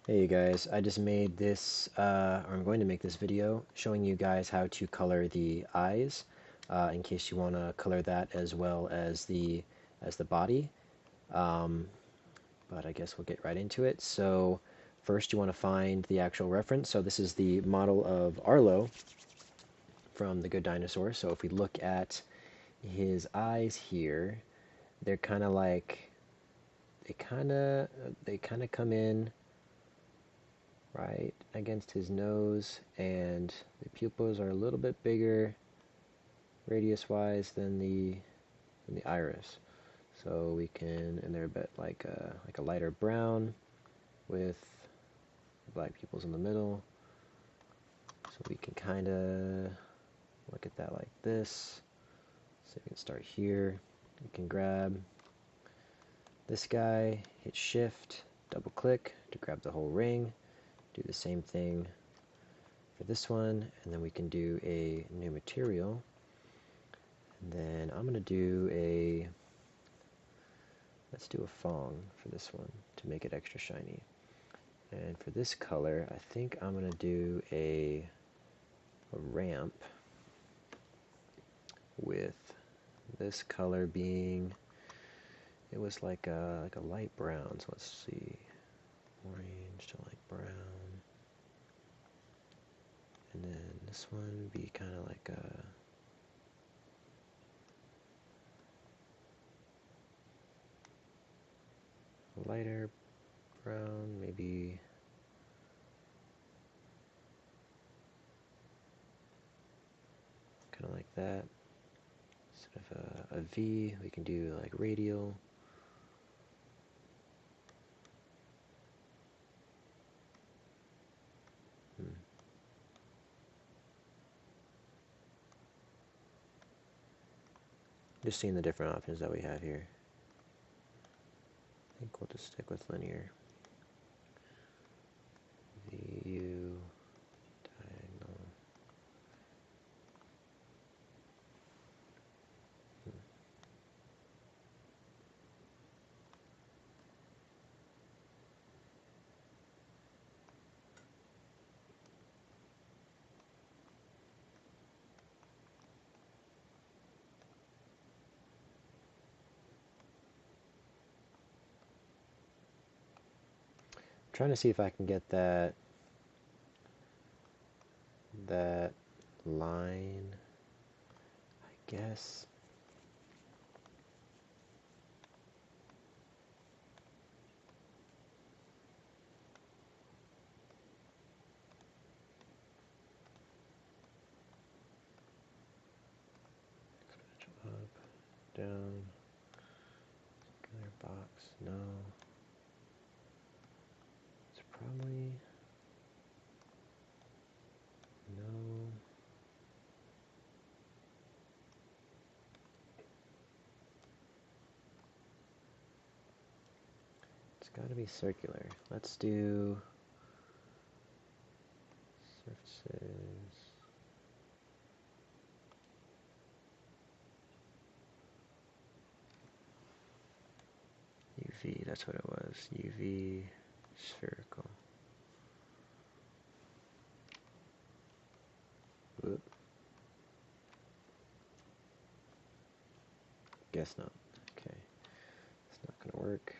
Hey you guys, I just made this, or I'm going to make this video showing you guys how to color the eyes, in case you want to color that as well as the body. Um, but I guess we'll get right into it. So first you want to find the actual reference. So this is the model of Arlo from The Good Dinosaur. So if we look at his eyes here, they're kind of like they kind of come in right against his nose, and the pupils are a little bit bigger radius wise than the iris. So we can, and they're a bit like a lighter brown with black pupils in the middle. So we can kind of look at that like this. So we can start here. We can grab this guy, hit shift, double click to grab the whole ring. Do the same thing for this one, and then we can do a new material. And then I'm going to let's do a Fong for this one to make it extra shiny. And for this color, I think I'm going to do a ramp with this color being, it was like a light brown, so let's see, orange to light brown. And then this one would be kind of like a lighter brown, maybe kind of like that. Instead of a V, we can do like radial. Just seeing the different options that we have here. I think we'll just stick with linear. View, diagonal. I'm trying to see if I can get that line, I guess. Up, down, another box, no. It's probably, no. It's got to be circular. Let's do surfaces. UV, that's what it was. UV spherical. Whoop. Guess not. Okay. It's not going to work.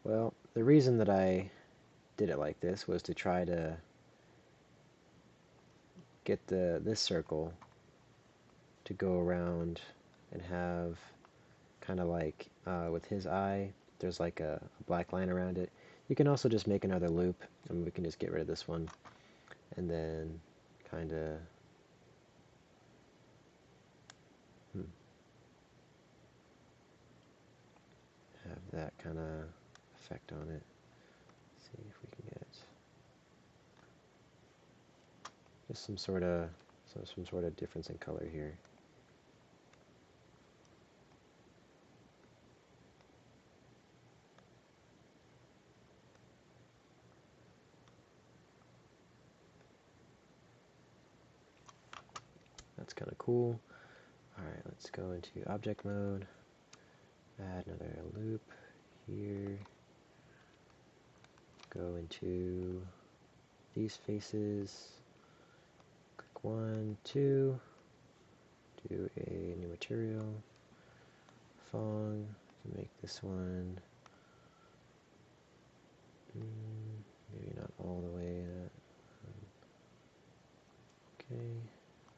Well, the reason that I did it like this was to try to get this circle to go around and have kind of like with his eye, there's like a black line around it. You can also just make another loop, and we can just get rid of this one, and then kind of have that kind of effect on it. See if we can get just some sort of difference in color here. That's kind of cool. Alright, let's go into object mode, add another loop here, go into these faces, click 1, 2, do a new material, Fong, make this one, maybe not all the way, okay,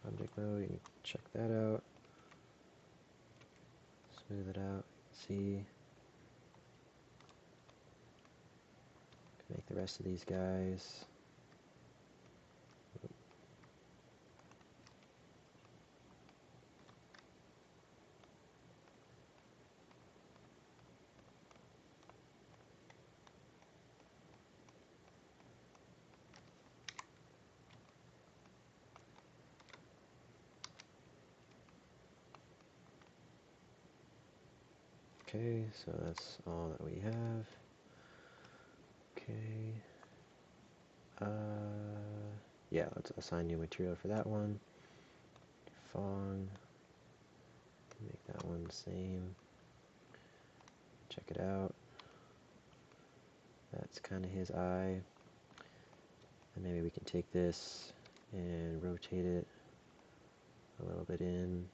object mode, you can check that out, smooth it out, see, make the rest of these guys. Okay, so that's all that we have. Okay. Yeah, let's assign new material for that one. Fong. Make that one the same. Check it out. That's kind of his eye. And maybe we can take this and rotate it a little bit in.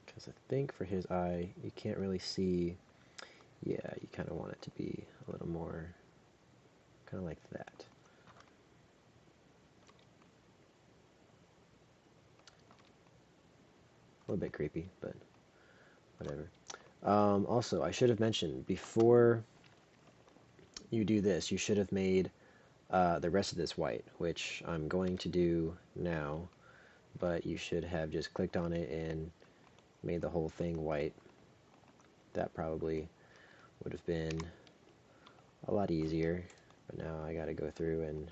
Because I think for his eye, you can't really see. Yeah, you kind of want it to be a little more kind of like that. A little bit creepy, but whatever. Also, I should have mentioned, before you do this, you should have made the rest of this white, which I'm going to do now, but you should have just clicked on it and made the whole thing white. That probably would have been a lot easier, but now I gotta go through and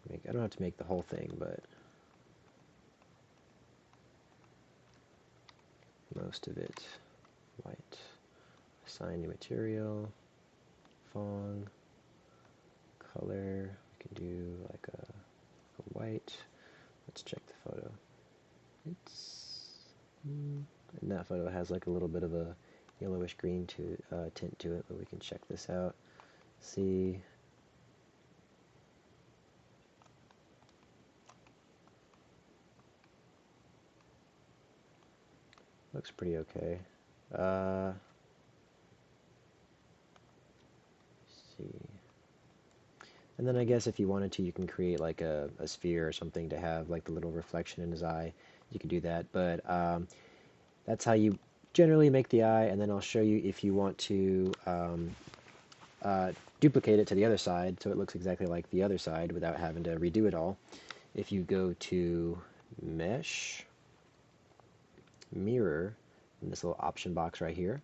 I don't have to make the whole thing, but most of it white. Assign new material, Fong, color, we can do like a white. Let's check the photo. And that photo has like a little bit of a yellowish green tint to it, but we can check this out. See, looks pretty okay. See. And then I guess if you wanted to, you can create like a sphere or something to have like the little reflection in his eye. You can do that, but that's how you generally make the eye, and then I'll show you if you want to duplicate it to the other side so it looks exactly like the other side without having to redo it all. If you go to Mesh, Mirror, in this little option box right here,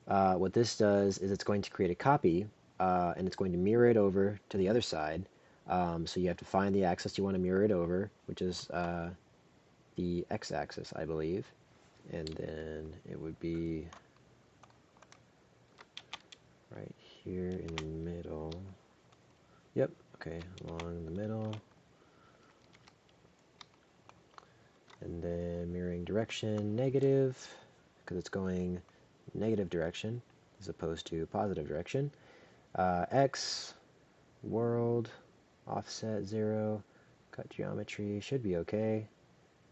what this does is it's going to create a copy and it's going to mirror it over to the other side. So you have to find the axis you want to mirror it over, which is the x-axis, I believe. And then it would be right here in the middle. Yep, okay, along the middle. And then mirroring direction negative, because it's going negative direction as opposed to positive direction. X, world, offset 0, cut geometry, should be okay.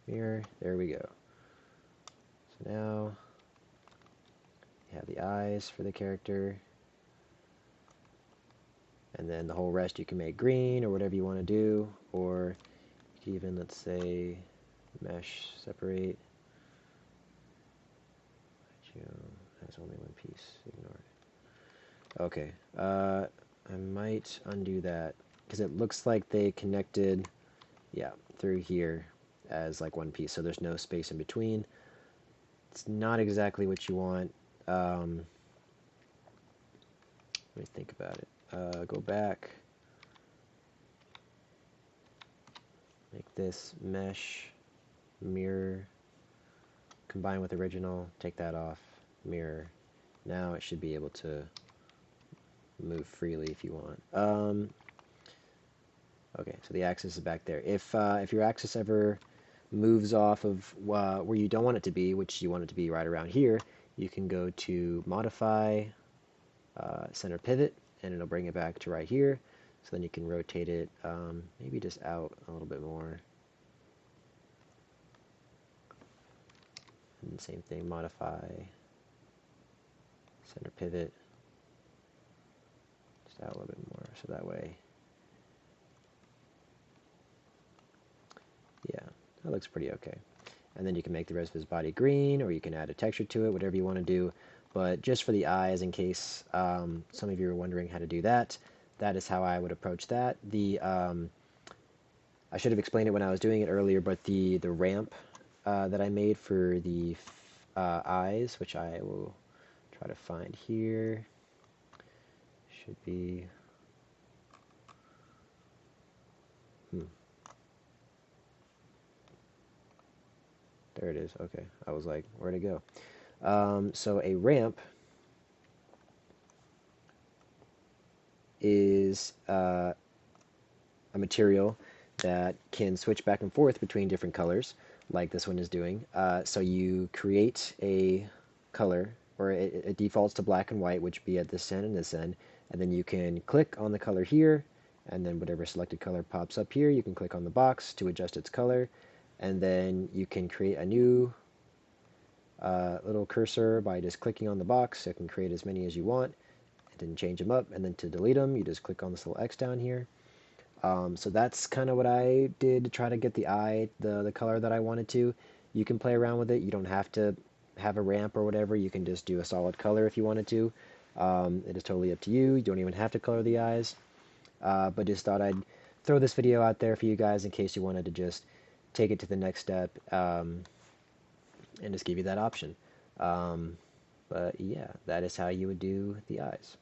Mirror, there we go. So now you have the eyes for the character, and then the whole rest you can make green or whatever you want to do, or you can even, let's say, mesh separate. Has only one piece, ignore it. Okay, I might undo that because it looks like they connected, yeah, through here as like one piece, so there's no space in between. It's not exactly what you want. Let me think about it. Go back. Make this mesh, mirror, combine with original, take that off, mirror. Now it should be able to move freely if you want. Okay, so the axis is back there. If your axis ever moves off of where you don't want it to be, which you want it to be right around here, you can go to Modify, Center Pivot, and it'll bring it back to right here. So then you can rotate it, maybe just out a little bit more. And same thing, Modify, Center Pivot, just out a little bit more, so that way, yeah, that looks pretty okay. And then you can make the rest of his body green, or you can add a texture to it, whatever you want to do. But just for the eyes, in case some of you are wondering how to do that, that is how I would approach that. I should have explained it when I was doing it earlier, but the ramp that I made for the eyes, which I will try to find here, should be... There it is. Okay. I was like, where'd it go? So a ramp is a material that can switch back and forth between different colors, like this one is doing. So you create a color, or it defaults to black and white, which would be at this end and this end, and then you can click on the color here, and then whatever selected color pops up here, you can click on the box to adjust its color, and then you can create a new little cursor by just clicking on the box. So you can create as many as you want, and then change them up, and then to delete them, you just click on this little X down here. So that's kind of what I did to try to get the eye, the color that I wanted to. You can play around with it. You don't have to have a ramp or whatever. You can just do a solid color if you wanted to. It is totally up to you. You don't even have to color the eyes. But just thought I'd throw this video out there for you guys in case you wanted to just take it to the next step and just give you that option. But yeah, that is how you would do the eyes.